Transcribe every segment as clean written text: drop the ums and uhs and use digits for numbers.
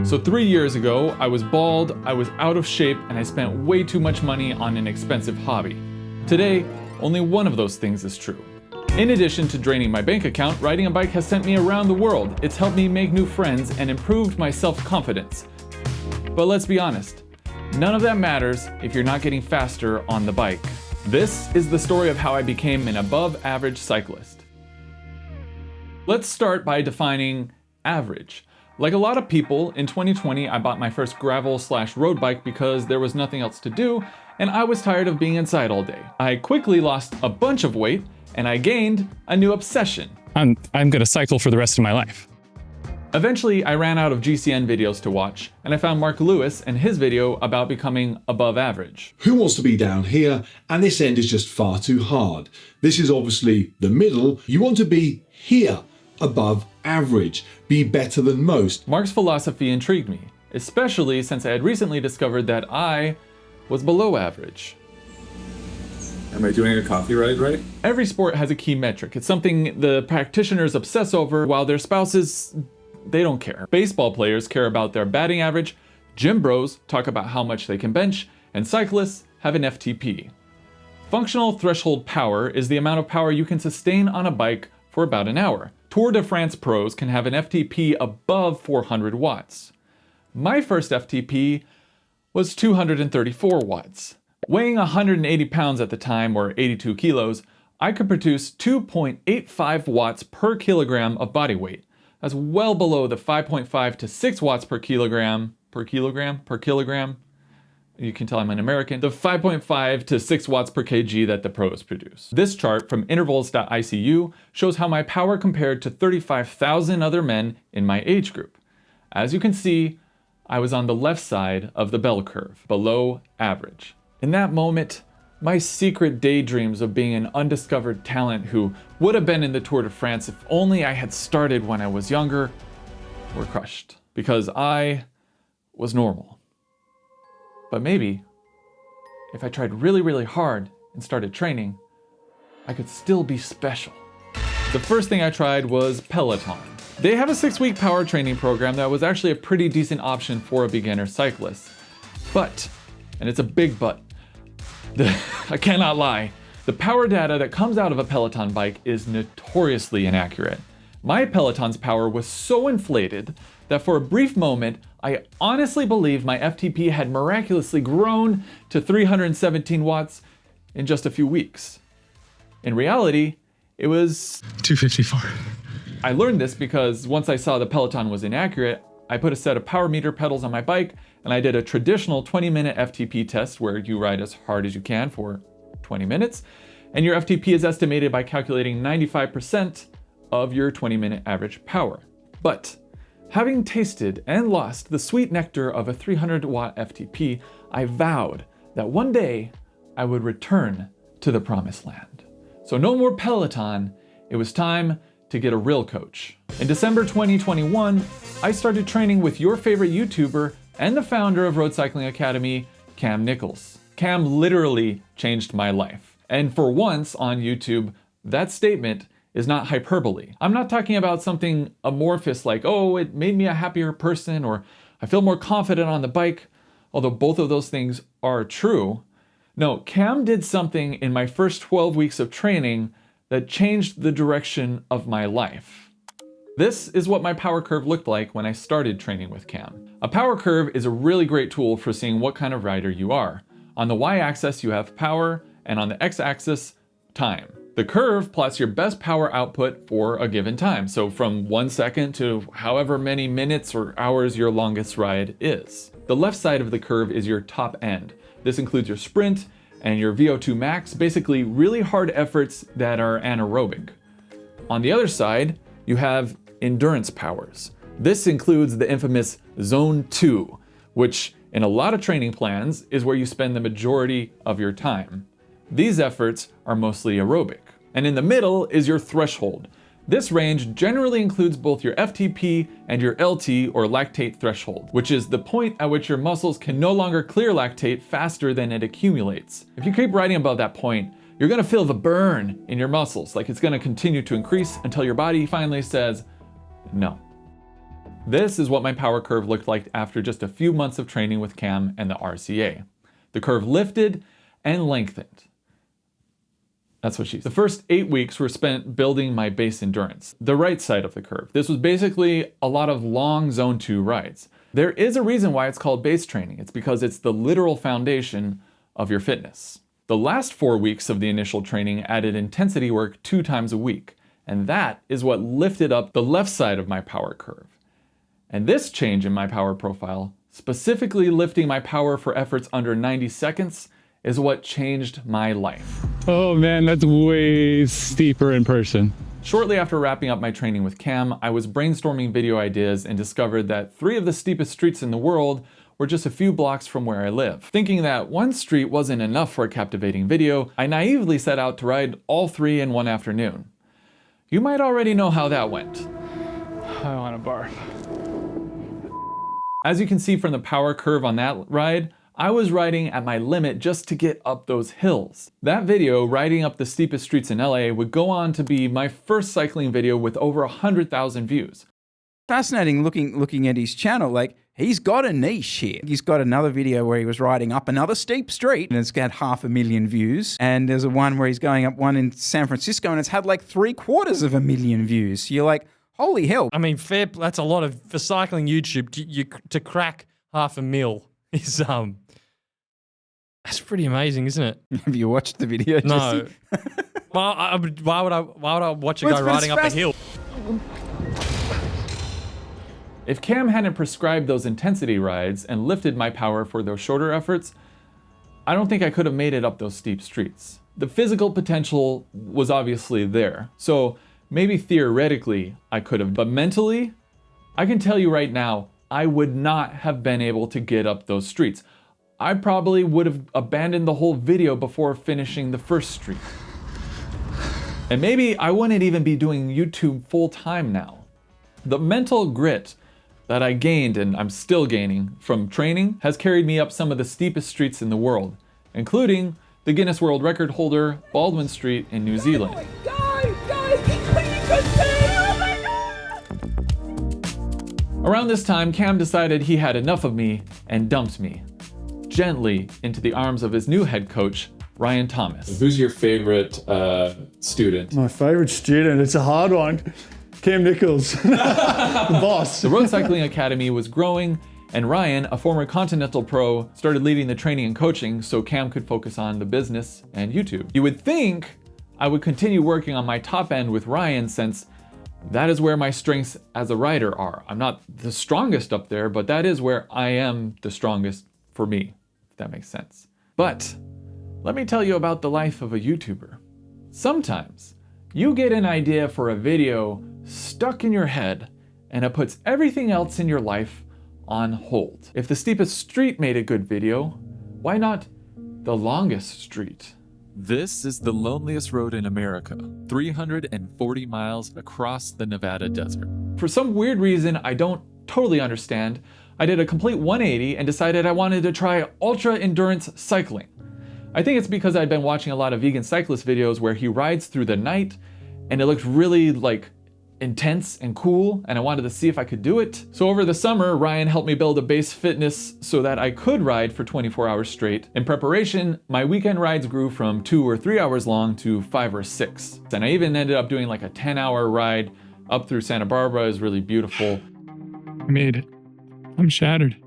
So 3 years ago, I was bald, I was out of shape, and I spent way too much money on an expensive hobby. Today, only one of those things is true. In addition to draining my bank account, riding a bike has sent me around the world. It's helped me make new friends and improved my self-confidence. But let's be honest, none of that matters if you're not getting faster on the bike. This is the story of how I became an above-average cyclist. Let's start by defining average. Like a lot of people, in 2020 I bought my first gravel/road bike because there was nothing else to do and I was tired of being inside all day. I quickly lost a bunch of weight and I gained a new obsession. I'm gonna cycle for the rest of my life. Eventually, I ran out of GCN videos to watch, and I found Mark Lewis and his video about becoming above average. Who wants to be down here? And this end is just far too hard. This is obviously the middle. You want to be here, above average, be better than most. Mark's philosophy intrigued me, especially since I had recently discovered that I was below average. Am I doing a coffee ride right? Every sport has a key metric. It's something the practitioners obsess over while their spouses, they don't care. Baseball players care about their batting average, gym bros talk about how much they can bench, and cyclists have an FTP. Functional threshold power is the amount of power you can sustain on a bike for about an hour. Tour de France pros can have an FTP above 400 watts. My first FTP was 234 watts. Weighing 180 pounds at the time, or 82 kilos, I could produce 2.85 watts per kilogram of body weight. That's well below the 5.5 to 6 watts per kilogram, you can tell I'm an American, the 5.5 to 6 watts per kg that the pros produce. This chart from intervals.icu shows how my power compared to 35,000 other men in my age group. As you can see, I was on the left side of the bell curve, below average. In that moment, my secret daydreams of being an undiscovered talent who would have been in the Tour de France if only I had started when I was younger were crushed, because I was normal. But maybe, if I tried really, really hard and started training, I could still be special. The first thing I tried was Peloton. They have a 6-week power training program that was actually a pretty decent option for a beginner cyclist. But, and it's a big but, I cannot lie, the power data that comes out of a Peloton bike is notoriously inaccurate. My Peloton's power was so inflated that for a brief moment, I honestly believed my FTP had miraculously grown to 317 watts in just a few weeks. In reality, it was 254. I learned this because once I saw the Peloton was inaccurate, I put a set of power meter pedals on my bike and I did a traditional 20-minute FTP test where you ride as hard as you can for 20 minutes, and your FTP is estimated by calculating 95% of your 20-minute average power. But having tasted and lost the sweet nectar of a 300-watt FTP, I vowed that one day I would return to the promised land. So no more Peloton, it was time to get a real coach. In December 2021, I started training with your favorite YouTuber and the founder of Road Cycling Academy, Cam Nichols. Cam literally changed my life. And for once on YouTube, that statement is not hyperbole. I'm not talking about something amorphous like, oh, it made me a happier person, or I feel more confident on the bike, although both of those things are true. No, Cam did something in my first 12 weeks of training that changed the direction of my life. This is what my power curve looked like when I started training with Cam. A power curve is a really great tool for seeing what kind of rider you are. On the y-axis, you have power, and on the x-axis, time. The curve plots your best power output for a given time, so from 1 second to however many minutes or hours your longest ride is. The left side of the curve is your top end. This includes your sprint and your VO2 max, basically really hard efforts that are anaerobic. On the other side, you have endurance powers. This includes the infamous Zone 2, which in a lot of training plans is where you spend the majority of your time. These efforts are mostly aerobic. And in the middle is your threshold. This range generally includes both your FTP and your LT, or lactate threshold, which is the point at which your muscles can no longer clear lactate faster than it accumulates. If you keep riding above that point, you're gonna feel the burn in your muscles, like it's gonna continue to increase until your body finally says, no. This is what my power curve looked like after just a few months of training with Cam and the RCA. The curve lifted and lengthened. That's what she said. The first 8 weeks were spent building my base endurance, the right side of the curve. This was basically a lot of long zone 2 rides. There is a reason why it's called base training. It's because it's the literal foundation of your fitness. The last 4 weeks of the initial training added intensity work 2 times a week, and that is what lifted up the left side of my power curve. And this change in my power profile, specifically lifting my power for efforts under 90 seconds, is what changed my life. Oh man, that's way steeper in person. Shortly after wrapping up my training with Cam, I was brainstorming video ideas and discovered that 3 of the steepest streets in the world were just a few blocks from where I live. Thinking that one street wasn't enough for a captivating video, I naively set out to ride all 3 in one afternoon. You might already know how that went. I want to barf. As you can see from the power curve on that ride, I was riding at my limit just to get up those hills. That video, riding up the steepest streets in LA, would go on to be my first cycling video with over 100,000 views. Fascinating looking at his channel. Like, he's got a niche here. He's got another video where he was riding up another steep street and it's got 500,000 views. And there's a one where he's going up one in San Francisco and it's had like 750,000 views. You're like, holy hell. I mean, that's a lot of, for cycling YouTube, to crack 500,000 is, that's pretty amazing, isn't it? Have you watched the video? No. Why would I watch a guy riding up a hill? If Cam hadn't prescribed those intensity rides and lifted my power for those shorter efforts, I don't think I could have made it up those steep streets. The physical potential was obviously there, so maybe theoretically I could have, but mentally, I can tell you right now, I would not have been able to get up those streets. I probably would have abandoned the whole video before finishing the first street. And maybe I wouldn't even be doing YouTube full time now. The mental grit that I gained, and I'm still gaining, from training has carried me up some of the steepest streets in the world, including the Guinness World Record holder Baldwin Street in New Zealand. Around this time, Cam decided he had enough of me and dumped me gently into the arms of his new head coach, Ryan Thomas. Who's your favorite student? My favorite student, it's a hard one. Cam Nichols, the boss. The Road Cycling Academy was growing, and Ryan, a former Continental pro, started leading the training and coaching so Cam could focus on the business and YouTube. You would think I would continue working on my top end with Ryan since that is where my strengths as a rider are. I'm not the strongest up there, but that is where I am the strongest for me, if that makes sense. But let me tell you about the life of a YouTuber. Sometimes you get an idea for a video stuck in your head and it puts everything else in your life on hold. If the steepest street made a good video, why not the longest street? This is the loneliest road in America, 340 miles across the Nevada desert. For some weird reason I don't totally understand, I did a complete 180 and decided I wanted to try ultra endurance cycling. I think it's because I'd been watching a lot of vegan cyclist videos where he rides through the night and it looked really like intense and cool, and I wanted to see if I could do it. So over the summer, Ryan helped me build a base fitness so that I could ride for 24 hours straight. In preparation, my weekend rides grew from 2 or 3 hours long to 5 or 6. And I even ended up doing like a 10-hour ride up through Santa Barbara. It was really beautiful. I made it. I'm shattered.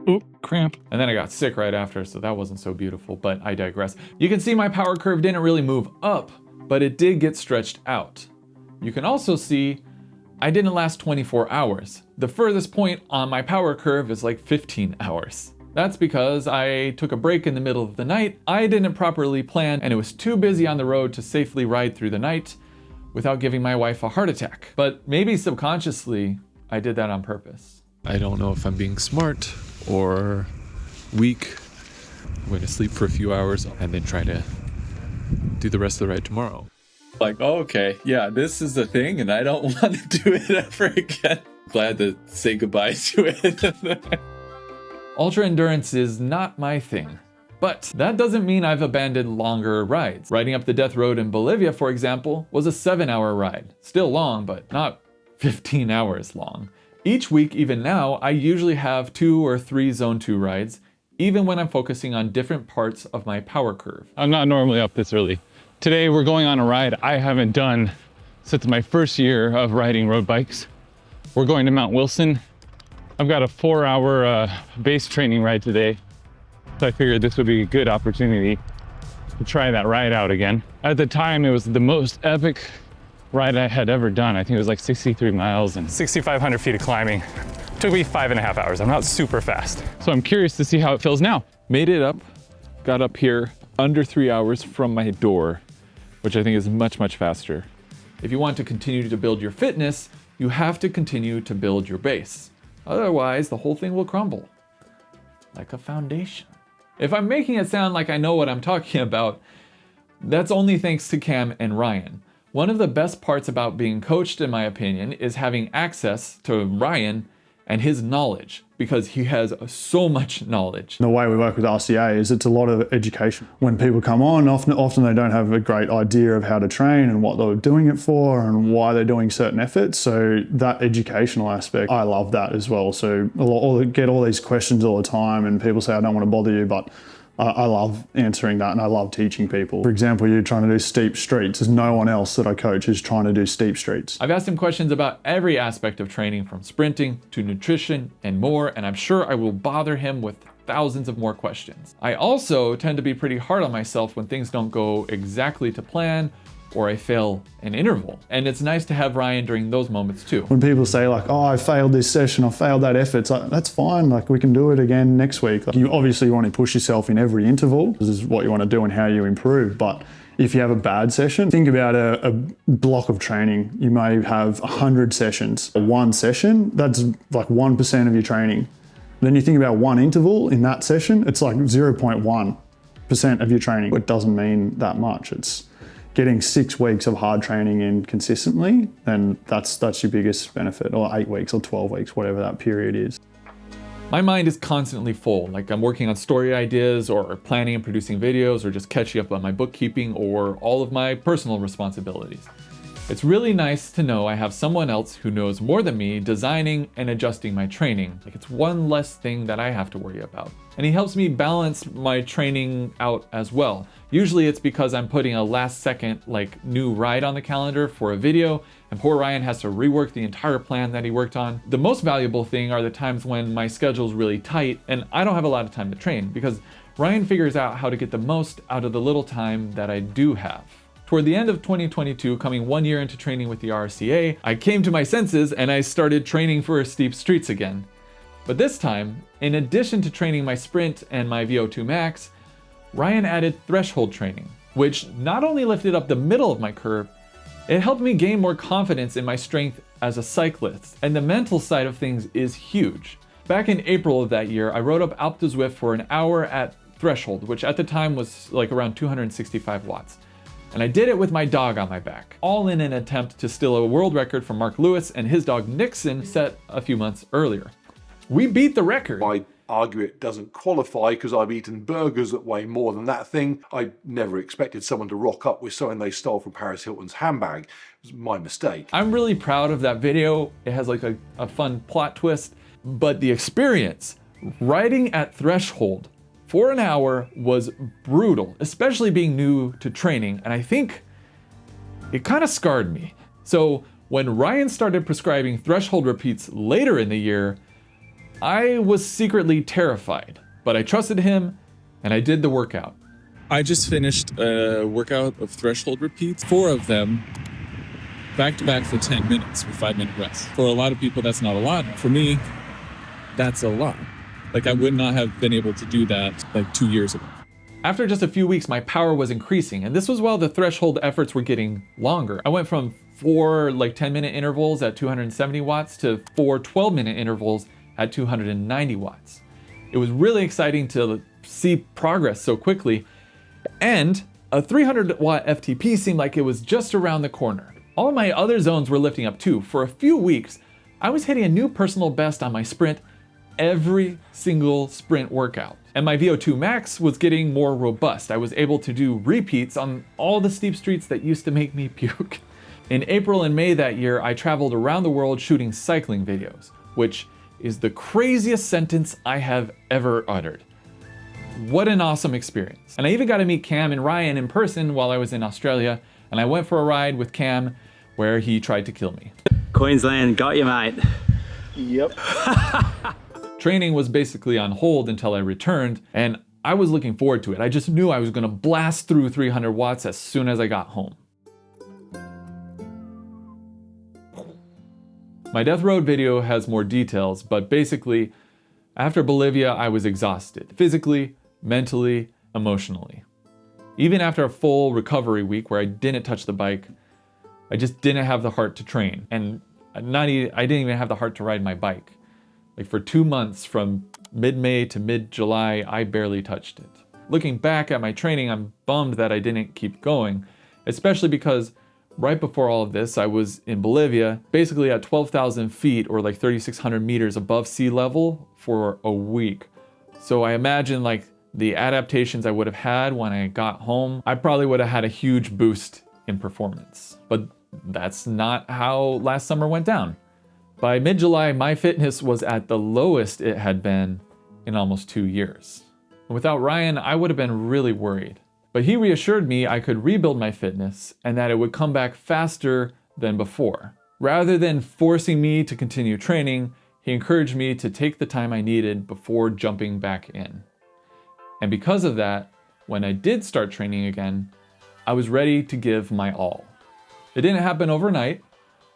Oh, cramp. And then I got sick right after, so that wasn't so beautiful, but I digress. You can see my power curve didn't really move up, but it did get stretched out. You can also see I didn't last 24 hours. The furthest point on my power curve is like 15 hours. That's because I took a break in the middle of the night. I didn't properly plan and it was too busy on the road to safely ride through the night without giving my wife a heart attack. But maybe subconsciously, I did that on purpose. I don't know if I'm being smart or weak. I'm going to sleep for a few hours and then try to do the rest of the ride tomorrow. Like, oh, okay, yeah, this is the thing, and I don't want to do it ever again. Glad to say goodbye to it. Ultra endurance is not my thing. But that doesn't mean I've abandoned longer rides. Riding up the death road in Bolivia, for example, was a 7-hour ride. Still long, but not 15 hours long. Each week, even now, I usually have 2 or 3 Zone 2 rides, even when I'm focusing on different parts of my power curve. I'm not normally up this early. Today we're going on a ride I haven't done since my first year of riding road bikes. We're going to Mount Wilson. I've got a 4-hour base training ride today, so I figured this would be a good opportunity to try that ride out again. At the time, it was the most epic ride I had ever done. I think it was like 63 miles and 6,500 feet of climbing. Took me 5.5 hours. I'm not super fast. So I'm curious to see how it feels now. Made it up, got up here under 3 hours from my door, which I think is much, much faster. If you want to continue to build your fitness, you have to continue to build your base. Otherwise, the whole thing will crumble, like a foundation. If I'm making it sound like I know what I'm talking about, that's only thanks to Cam and Ryan. One of the best parts about being coached, in my opinion, is having access to Ryan and his knowledge, because he has so much knowledge. The way we work with RCA is it's a lot of education. When people come on, often they don't have a great idea of how to train and what they're doing it for and why they're doing certain efforts. So that educational aspect, I love that as well. So I get all these questions all the time and people say, I don't want to bother you, but I love answering that and I love teaching people. For example, you're trying to do steep streets. There's no one else that I coach who's trying to do steep streets. I've asked him questions about every aspect of training, from sprinting to nutrition and more, and I'm sure I will bother him with thousands of more questions. I also tend to be pretty hard on myself when things don't go exactly to plan or I fail an interval. And it's nice to have Ryan during those moments too. When people say like, oh, I failed this session, I failed that effort, it's like, that's fine, like we can do it again next week. Like, you obviously want to push yourself in every interval. This is what you want to do and how you improve. But if you have a bad session, think about a block of training. You may have 100 sessions. One session, that's like 1% of your training. Then you think about one interval in that session, it's like 0.1% of your training. It doesn't mean that much. It's getting 6 weeks of hard training in consistently, and that's your biggest benefit, or 8 weeks or 12 weeks, whatever that period is. My mind is constantly full, like I'm working on story ideas or planning and producing videos or just catching up on my bookkeeping or all of my personal responsibilities. It's really nice to know I have someone else who knows more than me designing and adjusting my training. Like, it's one less thing that I have to worry about. And he helps me balance my training out as well. Usually it's because I'm putting a last second new ride on the calendar for a video, and poor Ryan has to rework the entire plan that he worked on. The most valuable thing are the times when my schedule's really tight and I don't have a lot of time to train, because Ryan figures out how to get the most out of the little time that I do have. Toward the end of 2022, coming 1 year into training with the RCA, I came to my senses and I started training for steep streets again. But this time, in addition to training my sprint and my VO2 max, Ryan added threshold training, which not only lifted up the middle of my curve, it helped me gain more confidence in my strength as a cyclist, and the mental side of things is huge. Back in April of that year, I rode up Alpe d'Huez Zwift for an hour at threshold, which at the time was like around 265 watts. And I did it with my dog on my back, all in an attempt to steal a world record from Mark Lewis and his dog Nixon set a few months earlier. We beat the record. I argue it doesn't qualify because I've eaten burgers that weigh more than that thing. I never expected someone to rock up with something they stole from Paris Hilton's handbag. It was my mistake. I'm really proud of that video. It has like a fun plot twist, but the experience riding at threshold for an hour was brutal, especially being new to training, and I think it kind of scarred me. So when Ryan started prescribing threshold repeats later in the year, I was secretly terrified, but I trusted him and I did the workout. I just finished a workout of threshold repeats, 4 of them back to back for 10 minutes with 5-minute rest. For a lot of people, that's not a lot. For me, that's a lot. Like, I would not have been able to do that like 2 years ago. After just a few weeks, my power was increasing, and this was while the threshold efforts were getting longer. I went from 4 10-minute intervals at 270 watts to 4 12-minute intervals at 290 watts. It was really exciting to see progress so quickly, and a 300 watt FTP seemed like it was just around the corner. All of my other zones were lifting up too. For a few weeks, I was hitting a new personal best on my sprint every single sprint workout. And my VO2 max was getting more robust. I was able to do repeats on all the steep streets that used to make me puke. In April and May that year, I traveled around the world shooting cycling videos. which is the craziest sentence I have ever uttered. What an awesome experience. And I even got to meet Cam and Ryan in person while I was in Australia, and I went for a ride with Cam where he tried to kill me. Queensland, got you, mate. Yep. Training was basically on hold until I returned, and I was looking forward to it. I just knew I was going to blast through 300 watts as soon as I got home. My Death Road video has more details, but basically, after Bolivia, I was exhausted. Physically, mentally, emotionally. Even after a full recovery week where I didn't touch the bike, I just didn't have the heart to train. And I didn't even have the heart to ride my bike. Like for 2 months, from mid-May to mid-July, I barely touched it. Looking back at my training, I'm bummed that I didn't keep going, especially because right before all of this, I was in Bolivia, basically at 12,000 feet or like 3,600 meters above sea level for a week. So I imagine like the adaptations I would have had when I got home, I probably would have had a huge boost in performance. But that's not how last summer went down. By mid-July, my fitness was at the lowest it had been in almost 2 years. And without Ryan, I would have been really worried. But he reassured me I could rebuild my fitness and that it would come back faster than before. Rather than forcing me to continue training, he encouraged me to take the time I needed before jumping back in. And because of that, when I did start training again, I was ready to give my all. It didn't happen overnight,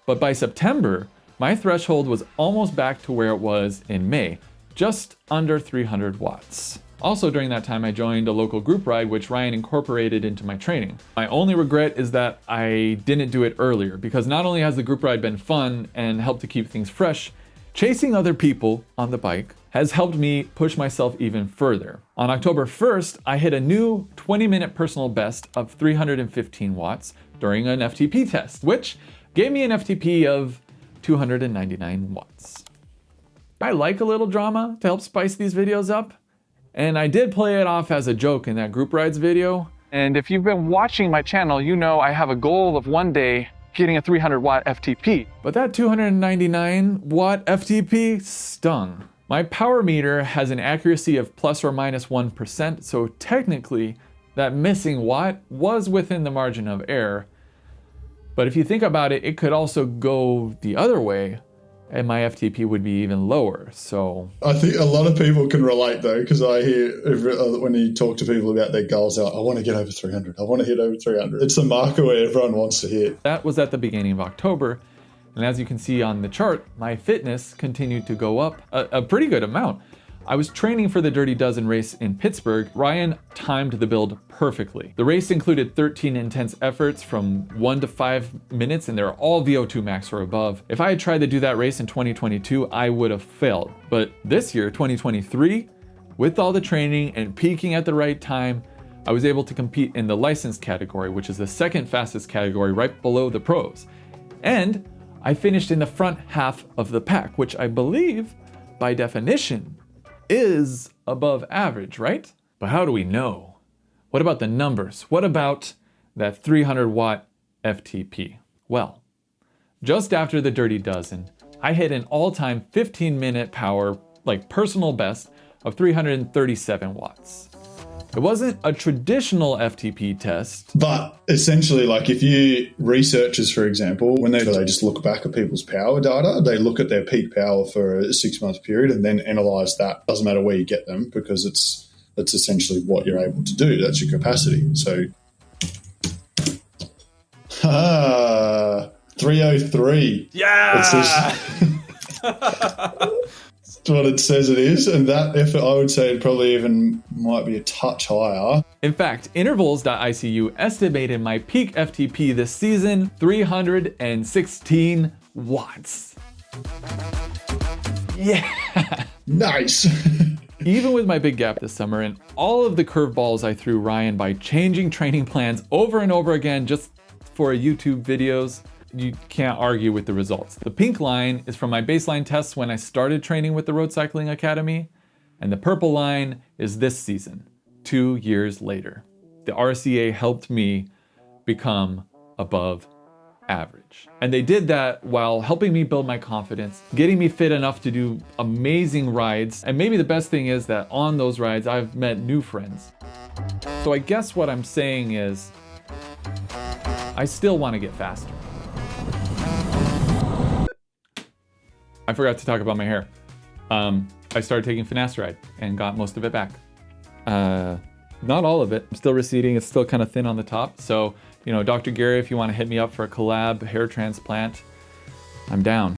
but by September, my threshold was almost back to where it was in May, just under 300 watts. Also during that time, I joined a local group ride, which Ryan incorporated into my training. My only regret is that I didn't do it earlier, because not only has the group ride been fun and helped to keep things fresh, chasing other people on the bike has helped me push myself even further. On October 1st, I hit a new 20-minute personal best of 315 watts during an FTP test, which gave me an FTP of 299 watts. I like a little drama to help spice these videos up. And I did play it off as a joke in that group rides video. And if you've been watching my channel, you know I have a goal of one day getting a 300 watt FTP. But that 299 watt FTP stung. My power meter has an accuracy of plus or minus 1%, so technically that missing watt was within the margin of error. But if you think about it, it could also go the other way, and my FTP would be even lower, so... I think a lot of people can relate, though, because I hear when you talk to people about their goals, I want to get over 300. I want to hit over 300. It's the marker where everyone wants to hit. That was at the beginning of October, and as you can see on the chart, my fitness continued to go up a pretty good amount. I was training for the Dirty Dozen race in Pittsburgh. Ryan timed the build perfectly. The race included 13 intense efforts from 1 to 5 minutes, and they're all VO2 max or above. If I had tried to do that race in 2022, I would have failed. But this year, 2023, with all the training and peaking at the right time, I was able to compete in the licensed category, which is the second fastest category right below the pros. And I finished in the front half of the pack, which I believe, by definition, is above average, right? But how do we know? What about the numbers? What about that 300 watt FTP? Well, just after the Dirty Dozen, I hit an all-time 15-minute power, like personal best, of 337 watts. It wasn't a traditional FTP test. But essentially, like if you researchers, for example, when they just look back at people's power data, they look at their peak power for a 6-month period and then analyze that. Doesn't matter where you get them because that's essentially what you're able to do. That's your capacity. So, 303. Yeah! What it says it is, and that effort I would say it probably even might be a touch higher. In fact, intervals.icu estimated my peak FTP this season 316 watts. Yeah! Nice! Even with my big gap this summer and all of the curveballs I threw Ryan by changing training plans over and over again just for YouTube videos, you can't argue with the results. The pink line is from my baseline tests when I started training with the Road Cycling Academy, and the purple line is this season, 2 years later. The RCA helped me become above average. And they did that while helping me build my confidence, getting me fit enough to do amazing rides. And maybe the best thing is that on those rides, I've met new friends. So I guess what I'm saying is, I still want to get faster. I forgot to talk about my hair. I started taking finasteride and got most of it back. Not all of it. I'm still receding. It's still kind of thin on the top. So, you know, Dr. Gary, if you want to hit me up for a collab hair transplant, I'm down.